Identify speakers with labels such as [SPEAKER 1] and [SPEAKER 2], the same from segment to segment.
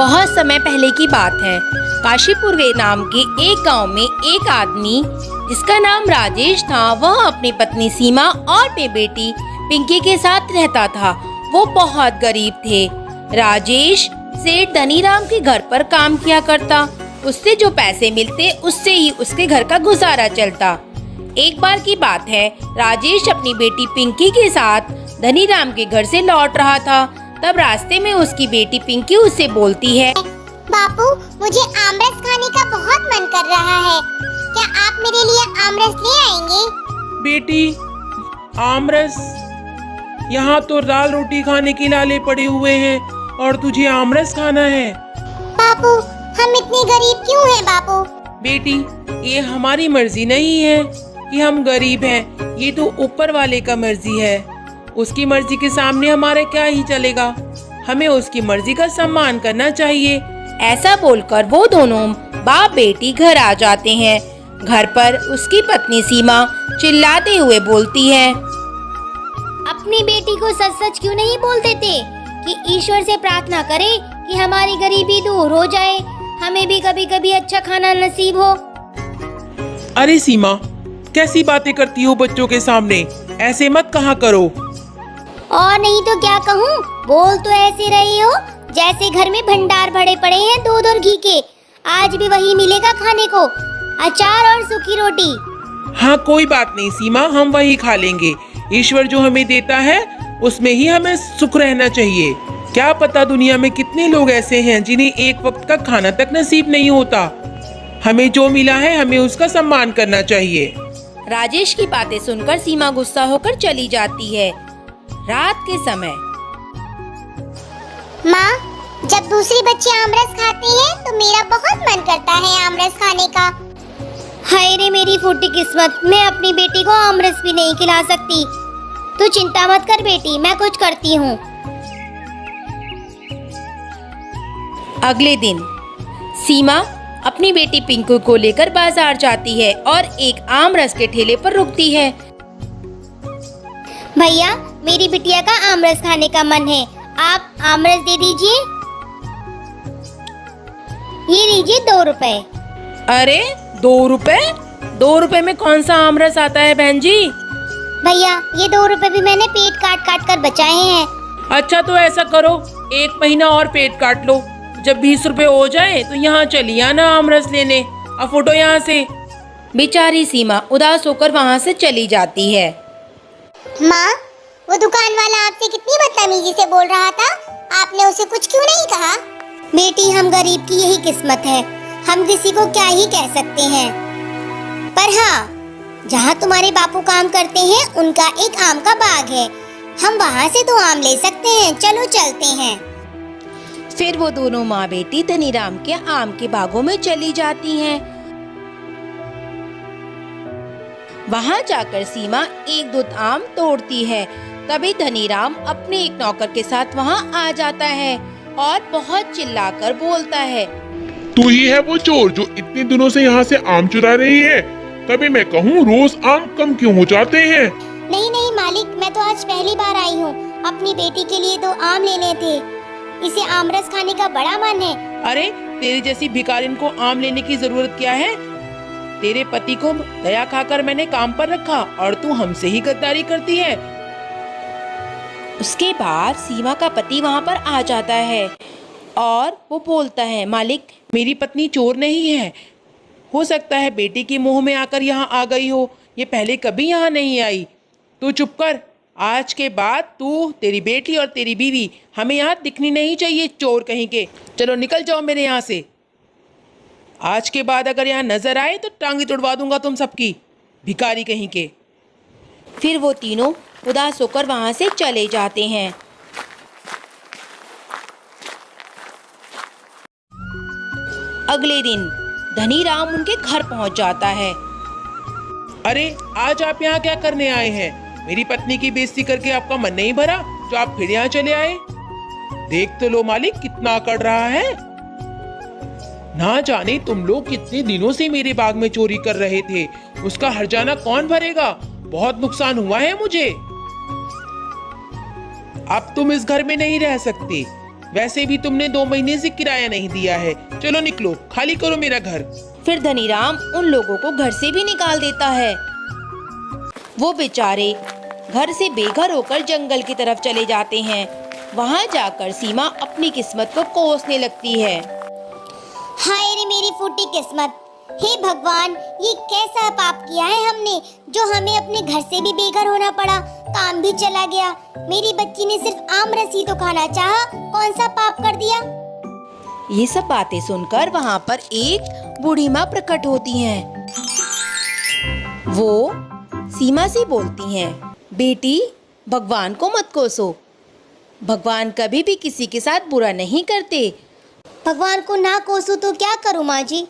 [SPEAKER 1] बहुत समय पहले की बात है। काशीपुर के नाम के एक गांव में एक आदमी जिसका नाम राजेश था, वह अपनी पत्नी सीमा और बेटी पिंकी के साथ रहता था। वो बहुत गरीब थे। राजेश सेठ धनीराम के घर पर काम किया करता। उससे जो पैसे मिलते उससे ही उसके घर का गुजारा चलता। एक बार की बात है, राजेश अपनी बेटी पिंकी के साथ धनीराम के घर से लौट रहा था। तब रास्ते में उसकी बेटी पिंकी उससे बोलती है,
[SPEAKER 2] बापू, मुझे आमरस खाने का बहुत मन कर रहा है। क्या आप मेरे लिए आमरस ले आएंगे?
[SPEAKER 3] बेटी, आमरस? यहाँ तो दाल रोटी खाने के लाले पड़े हुए हैं और तुझे आमरस खाना है?
[SPEAKER 2] बापू, हम इतने गरीब क्यों हैं बापू?
[SPEAKER 3] बेटी, ये हमारी मर्जी नहीं है कि हम गरीब हैं। ये तो ऊपर वाले का मर्जी है। उसकी मर्जी के सामने हमारे क्या ही चलेगा। हमें उसकी मर्जी का सम्मान करना चाहिए।
[SPEAKER 1] ऐसा बोलकर वो दोनों बाप बेटी घर आ जाते हैं। घर पर उसकी पत्नी सीमा चिल्लाते हुए बोलती है,
[SPEAKER 2] अपनी बेटी को सच सच क्यों नहीं बोल देते कि ईश्वर से प्रार्थना करे कि हमारी गरीबी दूर हो जाए, हमें भी कभी कभी अच्छा खाना नसीब हो।
[SPEAKER 3] अरे सीमा, कैसी बातें करती हो बच्चों के सामने? ऐसे मत कहा करो।
[SPEAKER 2] और नहीं तो क्या कहूँ, बोल तो ऐसे रही हो जैसे घर में भंडार भरे पड़े हैं दूध और घी के। आज भी वही मिलेगा खाने को, अचार और सूखी रोटी।
[SPEAKER 3] हाँ, कोई बात नहीं सीमा, हम वही खा लेंगे। ईश्वर जो हमें देता है उसमें ही हमें सुख रहना चाहिए। क्या पता दुनिया में कितने लोग ऐसे हैं जिन्हें एक वक्त का खाना तक नसीब नहीं होता। हमें जो मिला है हमें उसका सम्मान करना चाहिए।
[SPEAKER 1] राजेश की बातें सुनकर सीमा गुस्सा होकर चली जाती है। रात के समय
[SPEAKER 2] माँ, जब दूसरे बच्चे आमरस खाते हैं तो मेरा बहुत मन करता है आमरस खाने का। हाय रे मेरी फूटी किस्मत, मैं अपनी बेटी को आमरस भी नहीं खिला सकती। तू चिंता मत कर बेटी, मैं कुछ करती हूँ।
[SPEAKER 1] अगले दिन सीमा अपनी बेटी पिंकू को लेकर बाजार जाती है और एक आमरस के ठेले पर रुकती है।
[SPEAKER 2] भैया, मेरी बिटिया का आमरस खाने का मन है, आप आमरस दे दीजिए। ये लीजिए 2 रुपए।
[SPEAKER 1] अरे 2 रुपए? 2 रुपए में कौन सा आमरस आता है बहन जी?
[SPEAKER 2] भैया, ये 2 रुपए भी मैंने पेट काट काट कर बचाए हैं।
[SPEAKER 3] अच्छा तो ऐसा करो, 1 महीना और पेट काट लो। जब 20 रुपए हो जाए तो यहाँ चली आना आमरस लेने। अब फुटो यहाँ से।
[SPEAKER 1] बेचारी सीमा उदास होकर वहाँ से चली जाती है।
[SPEAKER 2] माँ, वो दुकान वाला आपसे कितनी बदतमीजी से बोल रहा था, आपने उसे कुछ क्यों नहीं कहा? बेटी, हम गरीब की यही किस्मत है, हम किसी को क्या ही कह सकते हैं। पर हाँ, जहाँ तुम्हारे बापू काम करते हैं उनका एक आम का बाग है, हम वहाँ से तो आम ले सकते हैं। चलो चलते हैं।
[SPEAKER 1] फिर वो दोनों माँ बेटी धनीराम के आम के बागों में चली जाती हैं। वहाँ जाकर सीमा 1-2 आम तोड़ती है। तभी धनीराम अपने एक नौकर के साथ वहाँ आ जाता है और बहुत चिल्लाकर बोलता है,
[SPEAKER 4] तू ही है वो चोर जो इतने दिनों से यहाँ से आम चुरा रही है? तभी मैं कहूँ रोज आम कम क्यों हो जाते हैं?
[SPEAKER 2] नहीं नहीं मालिक, मैं तो आज पहली बार आई हूँ। अपनी बेटी के लिए 2 आम लेने थे, इसे आमरस खाने का बड़ा मन है।
[SPEAKER 3] अरे तेरी जैसी भिखारिन को आम लेने की जरूरत क्या है? तेरे पति को दया खाकर मैंने काम पर रखा और तू हमसे ही गद्दारी करती है।
[SPEAKER 1] उसके बाद सीमा का पति वहाँ पर आ जाता है और वो बोलता है, मालिक,
[SPEAKER 3] मेरी पत्नी चोर नहीं है। हो सकता है बेटी की मोह में आकर यहाँ आ गई हो, ये पहले कभी यहाँ नहीं आई। तू चुप कर। आज के बाद तू, तेरी बेटी और तेरी बीवी हमें यहाँ दिखनी नहीं चाहिए, चोर कहीं के। चलो निकल जाओ मेरे यहाँ से। आज के बाद अगर यहाँ नजर आए तो टांगी तुड़वा दूंगा तुम सबकी, भिखारी कहीं के।
[SPEAKER 1] फिर वो तीनों उदास होकर वहाँ से चले जाते हैं। अगले दिन धनीराम उनके घर पहुँच जाता है।
[SPEAKER 3] अरे आज आप यहाँ क्या करने आए हैं? मेरी पत्नी की बेइज्जती करके आपका मन नहीं भरा जो आप फिर यहाँ चले आए? देख तो लो मालिक, कितना अकड़ रहा है। ना जाने तुम लोग कितने दिनों से मेरे बाग में चोरी कर रहे थे, उसका हर्जाना कौन भरेगा? बहुत नुकसान हुआ है मुझे। अब तुम इस घर में नहीं रह सकते। वैसे भी तुमने 2 महीने से किराया नहीं दिया है। चलो निकलो, खाली करो मेरा घर।
[SPEAKER 1] फिर धनीराम उन लोगों को घर से भी निकाल देता है। वो बेचारे घर से बेघर होकर जंगल की तरफ चले जाते हैं। वहाँ जाकर सीमा अपनी किस्मत को कोसने लगती है।
[SPEAKER 2] हाय रे मेरी फूटी किस्मत, हे भगवान, ये कैसा पाप किया है हमने जो हमें अपने घर से भी बेघर होना पड़ा, काम भी चला गया। मेरी बच्ची ने सिर्फ आम रस ही तो खाना चाहा, कौन सा पाप कर दिया।
[SPEAKER 1] ये सब बातें सुनकर वहाँ पर एक बूढ़ी माँ प्रकट होती हैं। वो सीमा से बोलती हैं, बेटी भगवान को मत कोसो, भगवान कभी भी किसी के साथ बुरा नहीं करते।
[SPEAKER 2] भगवान को ना कोसू तो क्या करूँ माँ जी,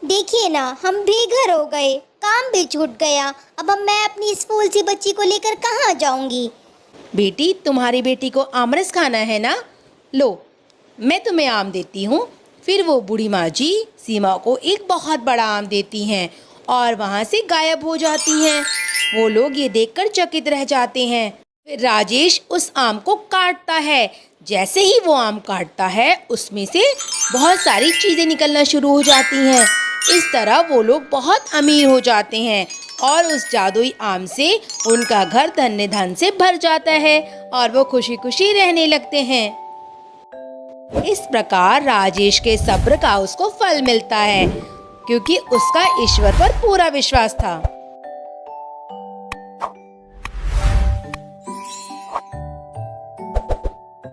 [SPEAKER 2] देखिए ना हम बेघर हो गए, काम भी छूट गया। अब मैं अपनी इस फूल सी बच्ची को लेकर कहाँ जाऊंगी।
[SPEAKER 1] बेटी तुम्हारी बेटी को आमरस खाना है ना, लो मैं तुम्हें आम देती हूँ। फिर वो बूढ़ी माँ जी सीमा को एक बहुत बड़ा आम देती हैं और वहाँ से गायब हो जाती हैं। वो लोग ये देखकर चकित रह जाते हैं। फिर राजेश उस आम को काटता है। जैसे ही वो आम काटता है उसमें से बहुत सारी चीज़ें निकलना शुरू हो जाती हैं। इस तरह वो लोग बहुत अमीर हो जाते हैं और उस जादुई आम से उनका घर धन्य धन से भर जाता है और वो खुशी खुशी रहने लगते हैं। इस प्रकार राजेश के सब्र का उसको फल मिलता है, क्योंकि उसका ईश्वर पर पूरा विश्वास था।